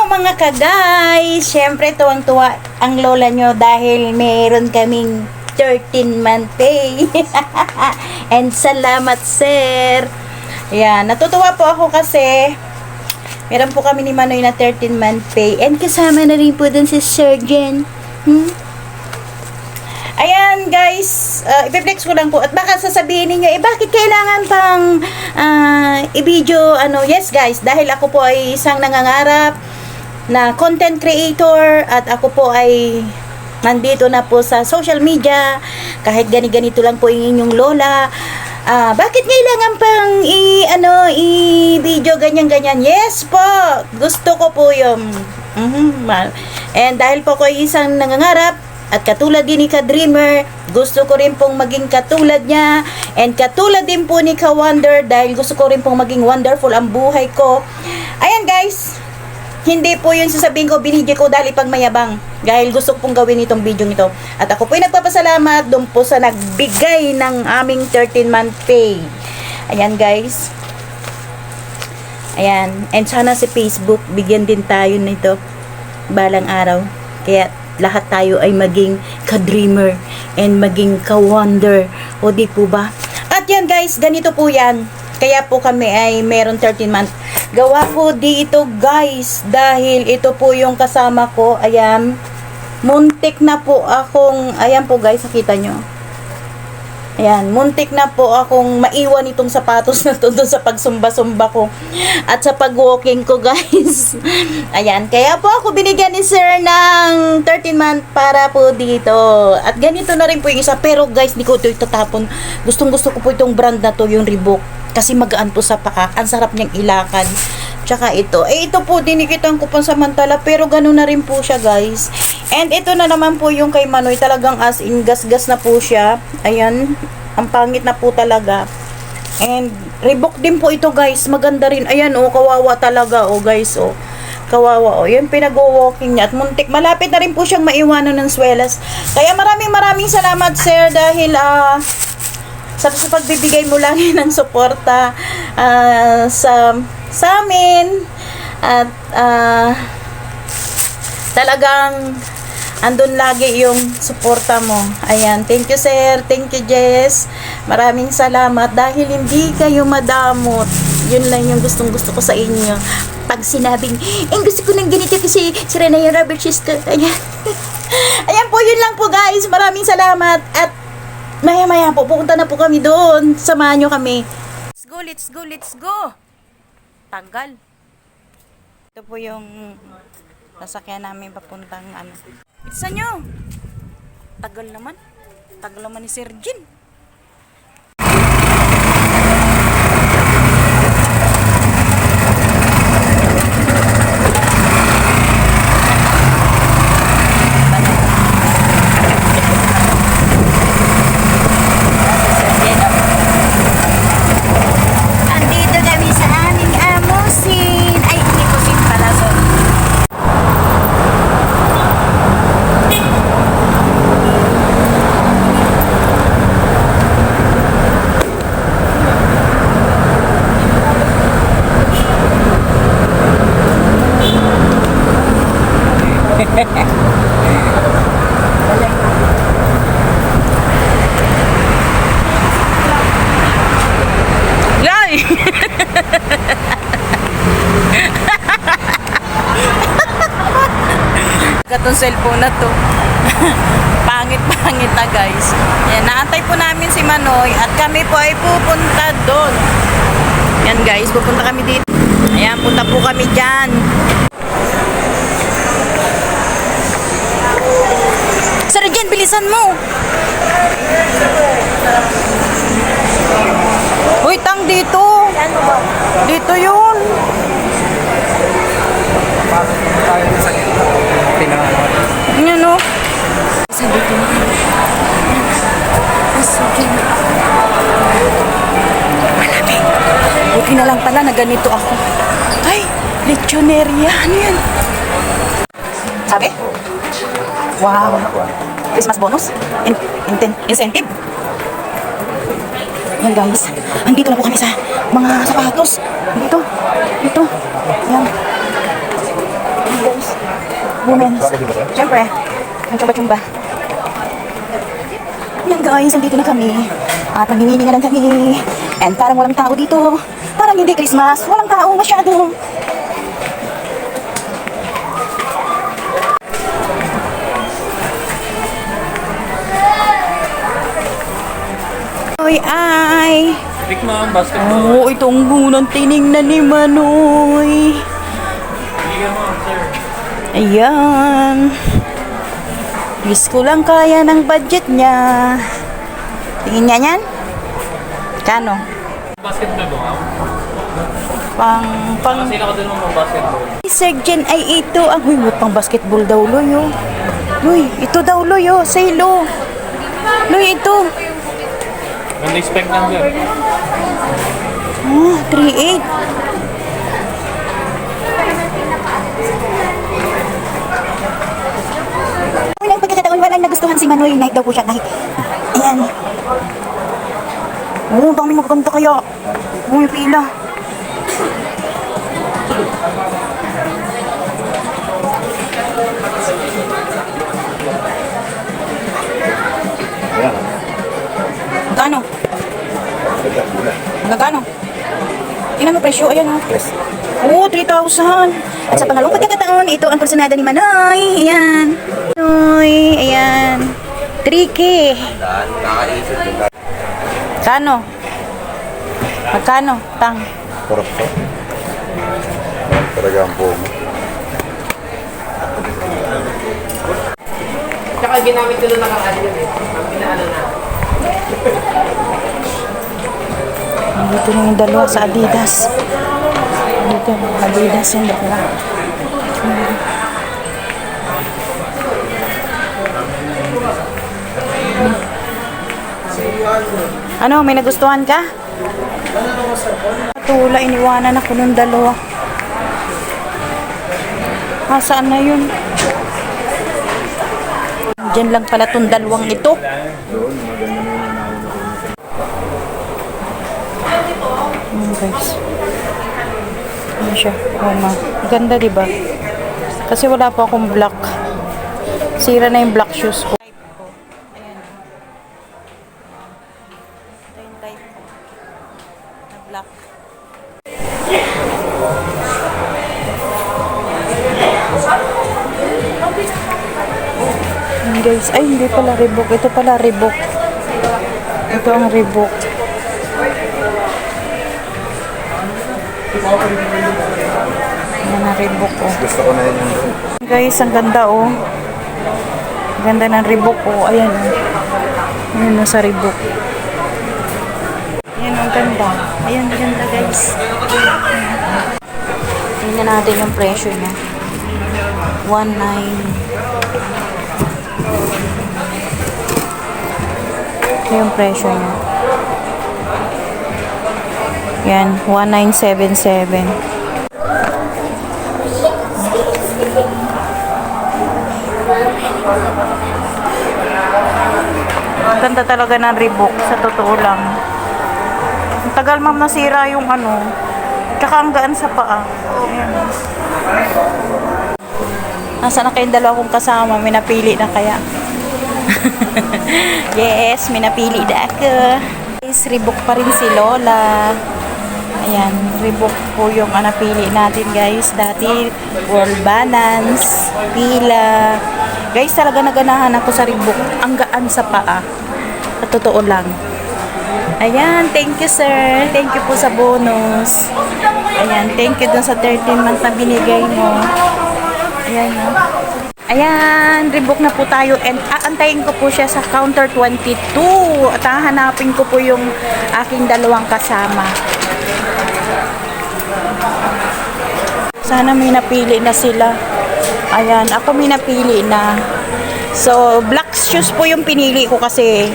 mga kagay! Siyempre, tuwang-tuwa ang lola nyo dahil meron kaming 13-month pay. And salamat, sir! Ayan, natutuwa po ako kasi meron po kami ni Manoy na 13-month pay. And kasama na rin po dun si Surgeon. Ayan guys, i-flex ko lang po. At baka sasabihin niyo, bakit kailangan pang i-video, yes guys, dahil ako po ay isang nangangarap na content creator at ako po ay nandito na po sa social media, kahit ganito lang po yung inyong lola. Bakit kailangan pang i-video ganyan-ganyan? Yes po, gusto ko po yung and dahil po ko isang nangangarap at katulad din ni Ka-Dreamer, gusto ko rin pong maging katulad niya. And katulad din po ni Ka-Wonder dahil gusto ko rin pong maging wonderful ang buhay ko. Ayan guys, hindi po yun sasabihin ko, binidyo ko dahil ipagmayabang. Dahil gusto ko pong gawin itong video nito. At ako po ay nagpapasalamat doon po sa nagbigay ng aming 13-month pay. Ayan guys. Ayan. And sana si Facebook, bigyan din tayo nito balang araw. Kaya lahat tayo ay maging ka-dreamer and maging ka-wonder. O di po ba? At yan guys, ganito po yan. Kaya po kami ay meron 13 months. Gawa po dito guys, dahil ito po yung kasama ko. Ayan. Muntik na po akong, ayan po guys, nakita nyo. Ayan, muntik na po akong maiwan itong sapatos na to doon sa pagsumba-sumba ko at sa pag-walking ko guys. Ayan, kaya po ako binigyan ni sir ng 13 month para po dito. At ganito na rin po yung isa. Pero guys, di ko ito itatapon. Gustong gusto ko po itong brand na to, yung Reebok. Kasi magaan po sa paa. Ang sarap niyang ilakad. Tsaka ito. Ito po, dinikitan ko pansamantala. Pero gano'n na rin po siya guys. And ito na naman po yung kay Manoy. Talagang as in gas-gas na po siya. Ayan. Ang pangit na po talaga. And Reebok din po ito guys. Maganda rin. Ayan oh, kawawa talaga oh guys oh. Kawawa oh. Yan pinag-walking niya. At muntik. Malapit na rin po siyang maiwanan ng swelas. Kaya maraming salamat sir. Dahil sa pagbibigay mo lang ng suporta sa amin. At talagang andun lagi yung suporta mo. Ayan, thank you sir, thank you Jess. Maraming salamat dahil hindi kayo madamot. Yun lang yung gustong gusto ko sa inyo. Pag sinabing, gusto ko ng ganito kasi sira na yung rubber sister. Ayan. Ayan po, yun lang po guys. Maraming salamat. At maya po, pupunta na po kami doon. Samahan nyo kami. Let's go. Tagal. Ito po yung nasakyan namin papuntang Isa nyo. Tagal naman ni Sir Jin. Andito kami sa aming amusin. Ay, hindi ko sin pala. Yay! Katong cellphone na to. Pangit na guys. Yan, naantay po namin si Manoy at kami po ay pupunta doon. Yan guys, pupunta kami dito. Ayan, punta po kami dyan. Sir Jen, bilisan mo. Uy, tang dito. Dito yun. Yan o. Sa dito na. Malamig. Buti na lang pala na ganito ako. Ay, lechoneria. Ano yan? Sabi? Wow. Christmas bonus? Incentive? Yan guys. Andito na po kami sa mga sapatos. Dito. Yan. women's. Siyempre, ang chumba-chumba. Yan guys, nandito na kami. At mamimili na lang kami. And parang walang tao dito. Parang hindi Christmas. Walang tao masyado. Oy, ay. Pick mo ang basketball. Oo, itong bunang tiningnan ni Manoy. Bigyan mo, sir. Ayan. Diyos ko lang kaya ng budget niya. Tingin niya yan? Kano? Basketball mo, ha? Pang... Sila ko din mo basketball. Surgeon ay ito. Ang huy, pang basketball daw, Loy, oh. Loy, ito daw, Loy, oh. Say, Lo. Loy, ito. Ganda spec lang, sir. Oh, 3.8. Unang pagkakataon, walang nagustuhan si Manoy. Night daw po siya. Ayan. Oo, dami magkanta kaya. Uy, pila. Magkano? Magkano? Tingnan mo presyo, ayan o. Oo, 3,000. At sa pangalawang pagkakataon, ito ang personada ni Manoy. Ayan. Manoy, ayan. 3K. Kano? Magkano? Tang. Kurap ka. Talaga ang buo mo. Tsaka ginamit ko na nakakali yun eh. Ang pinaano na. Dito na yung dalawa sa Adidas. Dito, Adidas yung dalawa. Ano, may nagustuhan ka? Patula, iniwanan ako ng dalawa. Saan na yun? Diyan lang pala tong dalawang ito. Guys. Ano siya? Roma. Ganda, diba? Kasi wala pa akong black. Sira na yung black shoes ko. Ayan. Ito yung type ko. Na black. Ayan, guys. Ay, hindi pala Reebok. Ito pala Reebok. Ito ang Reebok. Ayan ang Reebok, oh. Gusto ko na yun yung doon. Guys, ang ganda, oh. Ang ganda ng Reebok, oh. Ayan, oh. Ayan, oh, sa Reebok. Ayan, ang ganda. Ayan, ganda, guys. Tingnan natin yung presyo niya. 1.9. Ito yung presyo niya. Yan, 1977. Ang ganda talaga ng Reebok, sa totoo lang. Ang tagal ma'am nasira yung ano, tsaka ang gaan sa paa. Ayan. Nasa na kayong dalawa kong kasama, may napili na kaya. Yes, may napili na ako. Guys, Reebok pa rin si Lola. Ayan, Reebok po yung napili natin, guys. Dati, World Balance, Pila. Guys, talaga naganahan ako sa Reebok. Ang gaan sa paa. At totoo lang. Ayan, thank you, sir. Thank you po sa bonus. Ayan, thank you dun sa 13 month na binigay mo. Ayan, no? Ayan, Reebok na po tayo and aantayin ko po siya sa counter 22 at hahanapin ko po yung aking dalawang kasama. Sana may napili na sila. Ayan, ako may napili na. So, black shoes po yung pinili ko kasi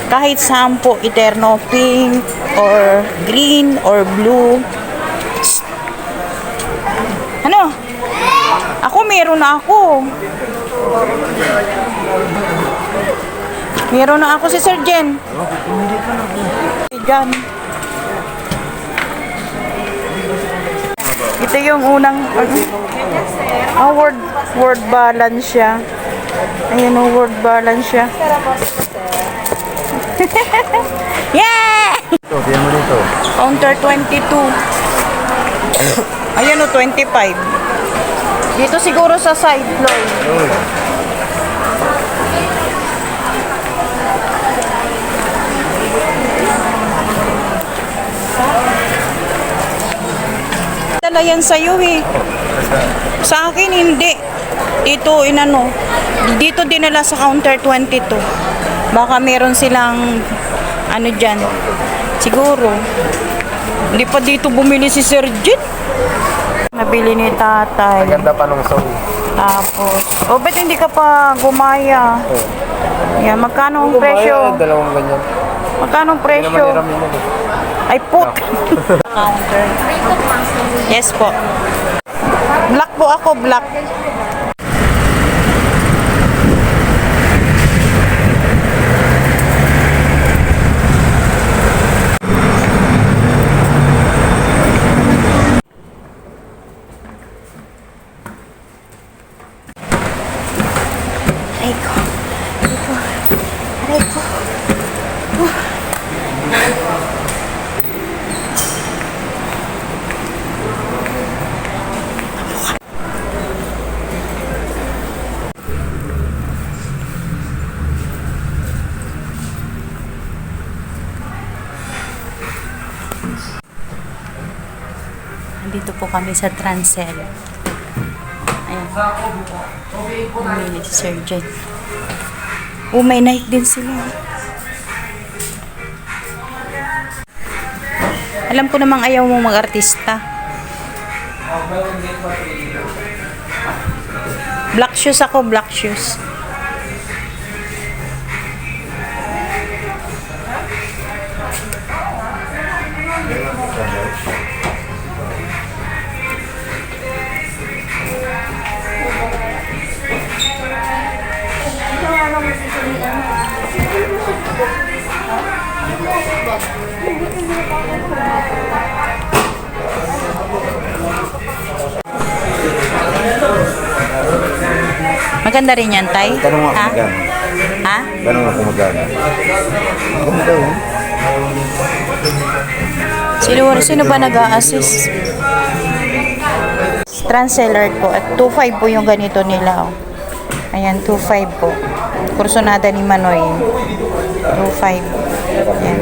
kahit saan po, eterno, pink or green or blue. Ano? Ako, meron na ako. Meron na ako si Sir Jen. Diyan. Ito yung unang, word balance siya. Ayun, word balance siya. Yeah! Ito, tiyan mo dito. Counter 22. Ayan o, 25. Dito siguro sa side floor. Uy. Dala yan sa'yo eh. Sa akin hindi. Dito inano. Dito dinala sa counter 22. Baka meron silang ano dyan. Siguro. Hindi pa dito bumili si Sir Jit. Nabili ni tatay. Ganda pa nung song. Tapos, ba't hindi ka pa gumaya? Yan, magkano ang presyo? Dalawang ganyan. Magkano ang Hindi presyo? naman hiram yun eh. Ay, put! Counter. Yes po. Black po ako, black. Aray ko. Aray ko. Aray ko. Nandito po kami sa Transel. Ayan. Bumili si Sir Jen. May night din sila. Alam ko namang ayaw mo mag-artista. Black shoes ako, black shoes. Maganda rin yan, Tay? Tanong ako Ha? magkano. Ha? Tanong ako magkano. Ganda oh. Sino ba nag-a-assist? Transeller po. At 2.5 po yung ganito nila. Oh. Ayan, 2.5 po. Kursonada ni Manoy. 2.5. Ayan.